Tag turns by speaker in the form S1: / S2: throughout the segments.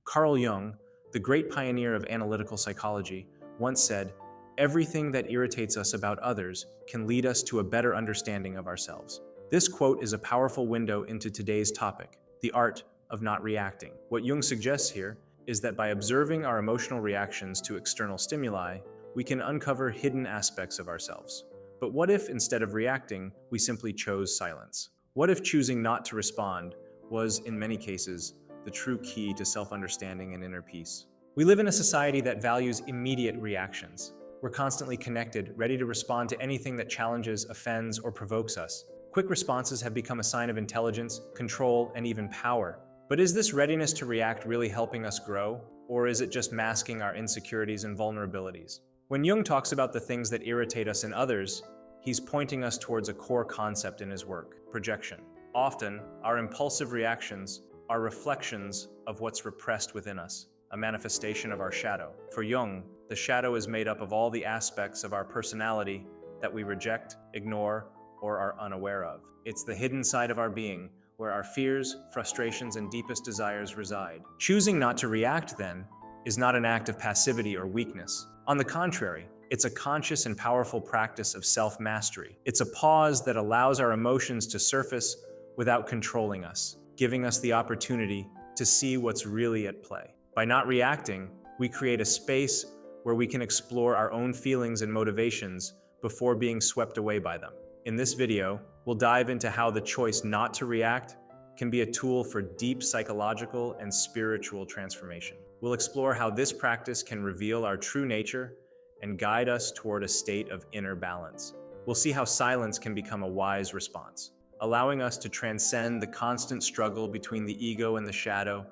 S1: Carl Jung, the great pioneer of analytical psychology, once said, "Everything that irritates us about others can lead us to a better understanding of ourselves." This quote is a powerful window into today's topic, the art of not reacting. What Jung suggests here is that by observing our emotional reactions to external stimuli, we can uncover hidden aspects of ourselves. But what if, instead of reacting, we simply chose silence? What if choosing not to respond was, in many cases, the true key to self-understanding and inner peace? We live in a society that values immediate reactions. We're constantly connected, ready to respond to anything that challenges, offends, or provokes us. Quick responses have become a sign of intelligence, control, and even power. But is this readiness to react really helping us grow, or is it just masking our insecurities and vulnerabilities? When Jung talks about the things that irritate us in others, he's pointing us towards a core concept in his work: projection. Often, our impulsive reactions are reflections of what's repressed within us, a manifestation of our shadow. For Jung, the shadow is made up of all the aspects of our personality that we reject, ignore, or are unaware of. It's the hidden side of our being, where our fears, frustrations, and deepest desires reside. Choosing not to react, then, is not an act of passivity or weakness. On the contrary, it's a conscious and powerful practice of self-mastery. It's a pause that allows our emotions to surface without controlling us, giving us the opportunity to see what's really at play. By not reacting, we create a space where we can explore our own feelings and motivations before being swept away by them. In this video, we'll dive into how the choice not to react can be a tool for deep psychological and spiritual transformation. We'll explore how this practice can reveal our true nature and guide us toward a state of inner balance. We'll see how silence can become a wise response, allowing us to transcend the constant struggle between the ego and the shadow,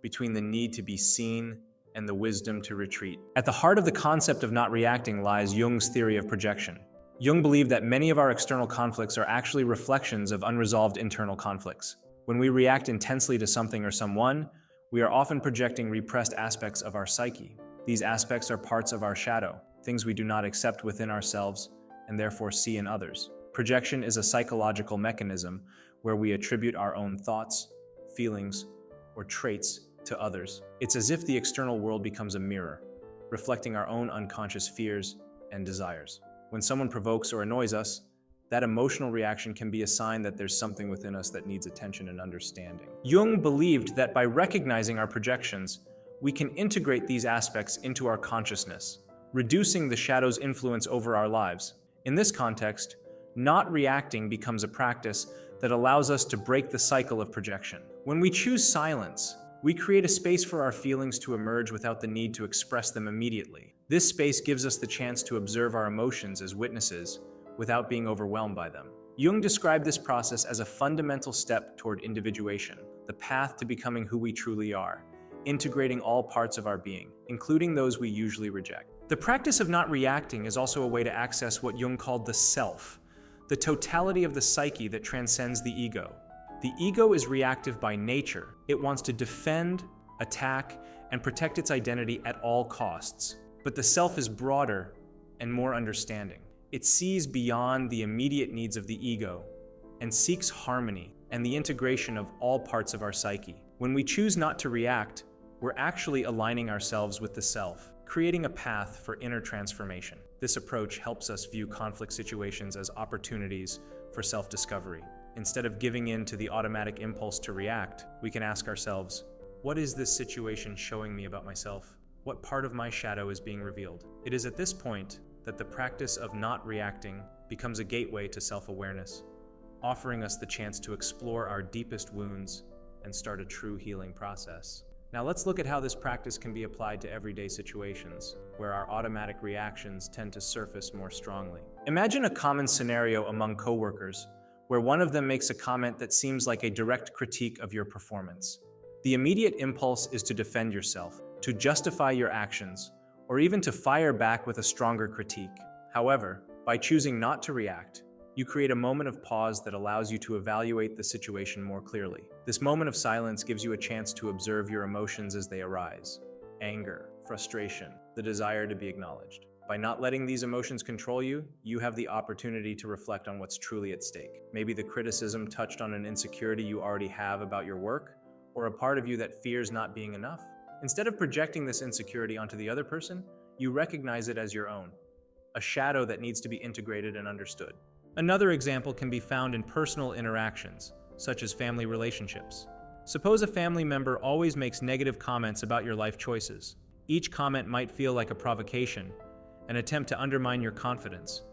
S1: between the need to be seen and the wisdom to retreat. At the heart of the concept of not reacting lies Jung's theory of projection. Jung believed that many of our external conflicts are actually reflections of unresolved internal conflicts. When we react intensely to something or someone, we are often projecting repressed aspects of our psyche. These aspects are parts of our shadow, things we do not accept within ourselves and therefore see in others. Projection is a psychological mechanism where we attribute our own thoughts, feelings, or traits to others. It's as if the external world becomes a mirror, reflecting our own unconscious fears and desires. When someone provokes or annoys us, that emotional reaction can be a sign that there's something within us that needs attention and understanding. Jung believed that by recognizing our projections, we can integrate these aspects into our consciousness, reducing the shadow's influence over our lives. In this context, not reacting becomes a practice that allows us to break the cycle of projection. When we choose silence, we create a space for our feelings to emerge without the need to express them immediately. This space gives us the chance to observe our emotions as witnesses without being overwhelmed by them. Jung described this process as a fundamental step toward individuation, the path to becoming who we truly are, integrating all parts of our being, including those we usually reject. The practice of not reacting is also a way to access what Jung called the self, the totality of the psyche that transcends the ego. The ego is reactive by nature. It wants to defend, attack, and protect its identity at all costs. But the self is broader and more understanding. It sees beyond the immediate needs of the ego and seeks harmony and the integration of all parts of our psyche. When we choose not to react, we're actually aligning ourselves with the self, creating a path for inner transformation. This approach helps us view conflict situations as opportunities for self-discovery. Instead of giving in to the automatic impulse to react, we can ask ourselves, what is this situation showing me about myself? What part of my shadow is being revealed? It is at this point that the practice of not reacting becomes a gateway to self-awareness, offering us the chance to explore our deepest wounds and start a true healing process. Now let's look at how this practice can be applied to everyday situations, where our automatic reactions tend to surface more strongly. Imagine a common scenario among coworkers, where one of them makes a comment that seems like a direct critique of your performance. The immediate impulse is to defend yourself, to justify your actions, or even to fire back with a stronger critique. However, by choosing not to react, you create a moment of pause that allows you to evaluate the situation more clearly. This moment of silence gives you a chance to observe your emotions as they arise: anger, frustration, the desire to be acknowledged. By not letting these emotions control you, you have the opportunity to reflect on what's truly at stake. Maybe the criticism touched on an insecurity you already have about your work, or a part of you that fears not being enough. Instead of projecting this insecurity onto the other person, you recognize it as your own, a shadow that needs to be integrated and understood. Another example can be found in personal interactions, such as family relationships. Suppose a family member always makes negative comments about your life choices. Each comment might feel like a provocation, an attempt to undermine your confidence.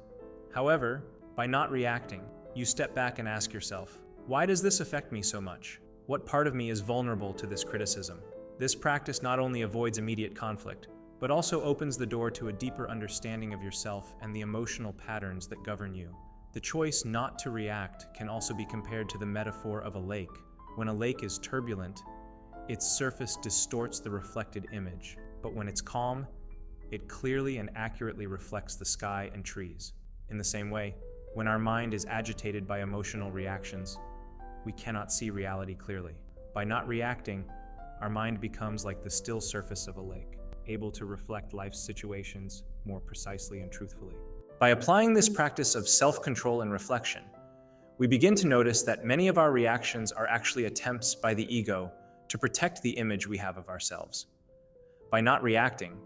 S1: However, by not reacting, you step back and ask yourself, why does this affect me so much? What part of me is vulnerable to this criticism? This practice not only avoids immediate conflict, but also opens the door to a deeper understanding of yourself and the emotional patterns that govern you. The choice not to react can also be compared to the metaphor of a lake. When a lake is turbulent, its surface distorts the reflected image, but when it's calm, it clearly and accurately reflects the sky and trees. In the same way, when our mind is agitated by emotional reactions, we cannot see reality clearly. By not reacting, our mind becomes like the still surface of a lake, able to reflect life's situations more precisely and truthfully. By applying this practice of self-control and reflection, we begin to notice that many of our reactions are actually attempts by the ego to protect the image we have of ourselves. By not reacting,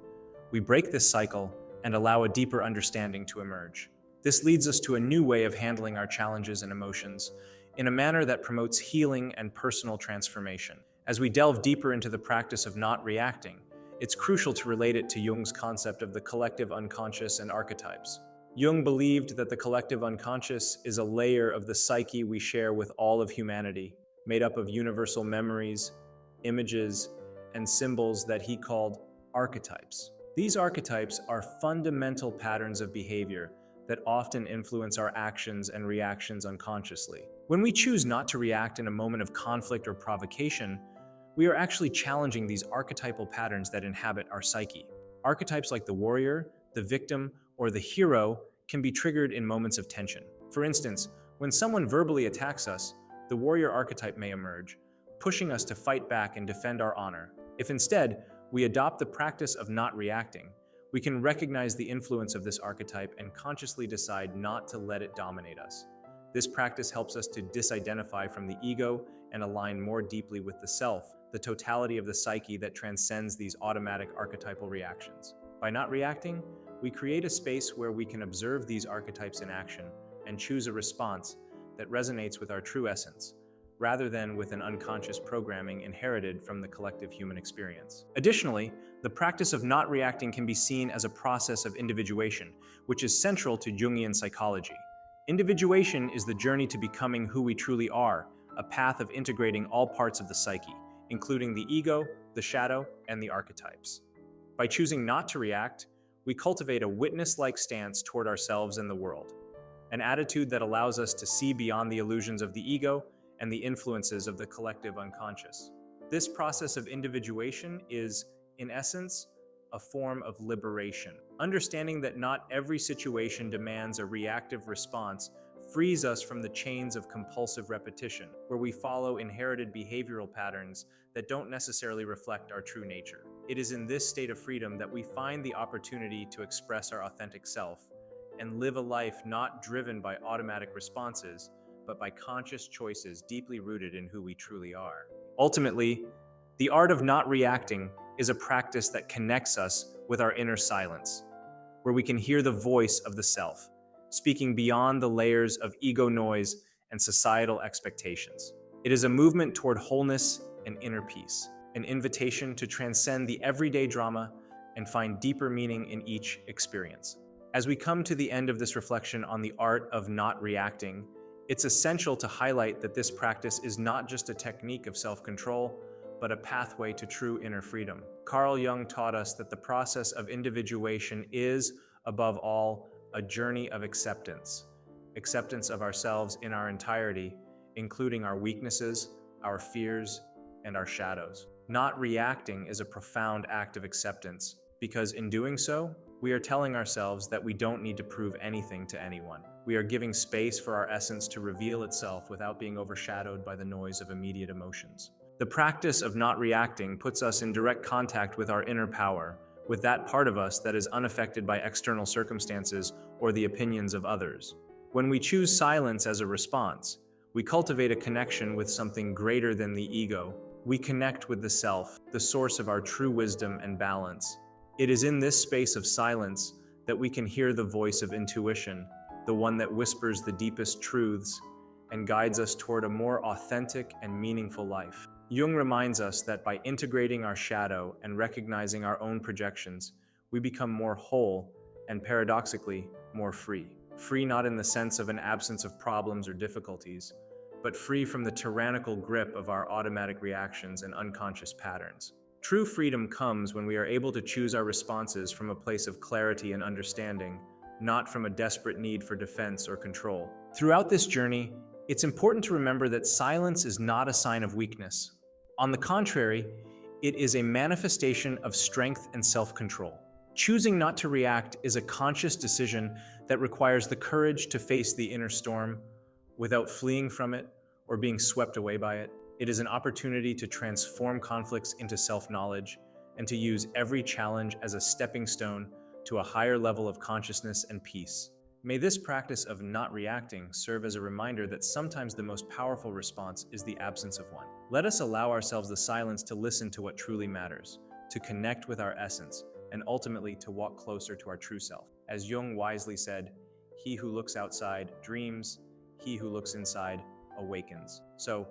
S1: we break this cycle and allow a deeper understanding to emerge. This leads us to a new way of handling our challenges and emotions in a manner that promotes healing and personal transformation. As we delve deeper into the practice of not reacting, it's crucial to relate it to Jung's concept of the collective unconscious and archetypes. Jung believed that the collective unconscious is a layer of the psyche we share with all of humanity, made up of universal memories, images, and symbols that he called archetypes. These archetypes are fundamental patterns of behavior that often influence our actions and reactions unconsciously. When we choose not to react in a moment of conflict or provocation, we are actually challenging these archetypal patterns that inhabit our psyche. Archetypes like the warrior, the victim, or the hero can be triggered in moments of tension. For instance, when someone verbally attacks us, the warrior archetype may emerge, pushing us to fight back and defend our honor. If instead, we adopt the practice of not reacting, we can recognize the influence of this archetype and consciously decide not to let it dominate us. This practice helps us to disidentify from the ego and align more deeply with the self, the totality of the psyche that transcends these automatic archetypal reactions. By not reacting, we create a space where we can observe these archetypes in action and choose a response that resonates with our true essence, rather than with an unconscious programming inherited from the collective human experience. Additionally, the practice of not reacting can be seen as a process of individuation, which is central to Jungian psychology. Individuation is the journey to becoming who we truly are, a path of integrating all parts of the psyche, including the ego, the shadow, and the archetypes. By choosing not to react, we cultivate a witness-like stance toward ourselves and the world, an attitude that allows us to see beyond the illusions of the ego and the influences of the collective unconscious. This process of individuation is, in essence, a form of liberation. Understanding that not every situation demands a reactive response frees us from the chains of compulsive repetition, where we follow inherited behavioral patterns that don't necessarily reflect our true nature. It is in this state of freedom that we find the opportunity to express our authentic self and live a life not driven by automatic responses, but by conscious choices deeply rooted in who we truly are. Ultimately, the art of not reacting is a practice that connects us with our inner silence, where we can hear the voice of the self, speaking beyond the layers of ego noise and societal expectations. It is a movement toward wholeness and inner peace, an invitation to transcend the everyday drama and find deeper meaning in each experience. As we come to the end of this reflection on the art of not reacting, it's essential to highlight that this practice is not just a technique of self-control, but a pathway to true inner freedom. Carl Jung taught us that the process of individuation is, above all, a journey of acceptance of ourselves in our entirety, including our weaknesses, our fears, and our shadows. Not reacting is a profound act of acceptance, because in doing so, we are telling ourselves that we don't need to prove anything to anyone. We are giving space for our essence to reveal itself without being overshadowed by the noise of immediate emotions. The practice of not reacting puts us in direct contact with our inner power, with that part of us that is unaffected by external circumstances or the opinions of others. When we choose silence as a response, we cultivate a connection with something greater than the ego, we connect with the self, the source of our true wisdom and balance. It is in this space of silence that we can hear the voice of intuition, the one that whispers the deepest truths and guides us toward a more authentic and meaningful life. Jung reminds us that by integrating our shadow and recognizing our own projections, we become more whole and, paradoxically, more free. Free not in the sense of an absence of problems or difficulties, but free from the tyrannical grip of our automatic reactions and unconscious patterns. True freedom comes when we are able to choose our responses from a place of clarity and understanding, not from a desperate need for defense or control. Throughout this journey, it's important to remember that silence is not a sign of weakness. On the contrary, it is a manifestation of strength and self-control. Choosing not to react is a conscious decision that requires the courage to face the inner storm without fleeing from it or being swept away by it. It is an opportunity to transform conflicts into self-knowledge and to use every challenge as a stepping stone to a higher level of consciousness and peace. May this practice of not reacting serve as a reminder that sometimes the most powerful response is the absence of one. Let us allow ourselves the silence to listen to what truly matters, to connect with our essence, and ultimately to walk closer to our true self. As Jung wisely said, "He who looks outside dreams, he who looks inside awakens." So,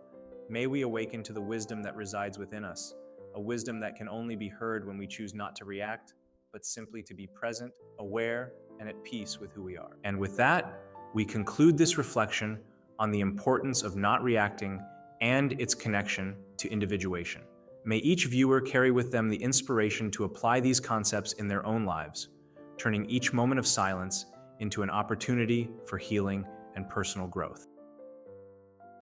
S1: may we awaken to the wisdom that resides within us, a wisdom that can only be heard when we choose not to react, but simply to be present, aware, and at peace with who we are. And with that, we conclude this reflection on the importance of not reacting and its connection to individuation. May each viewer carry with them the inspiration to apply these concepts in their own lives, turning each moment of silence into an opportunity for healing and personal growth.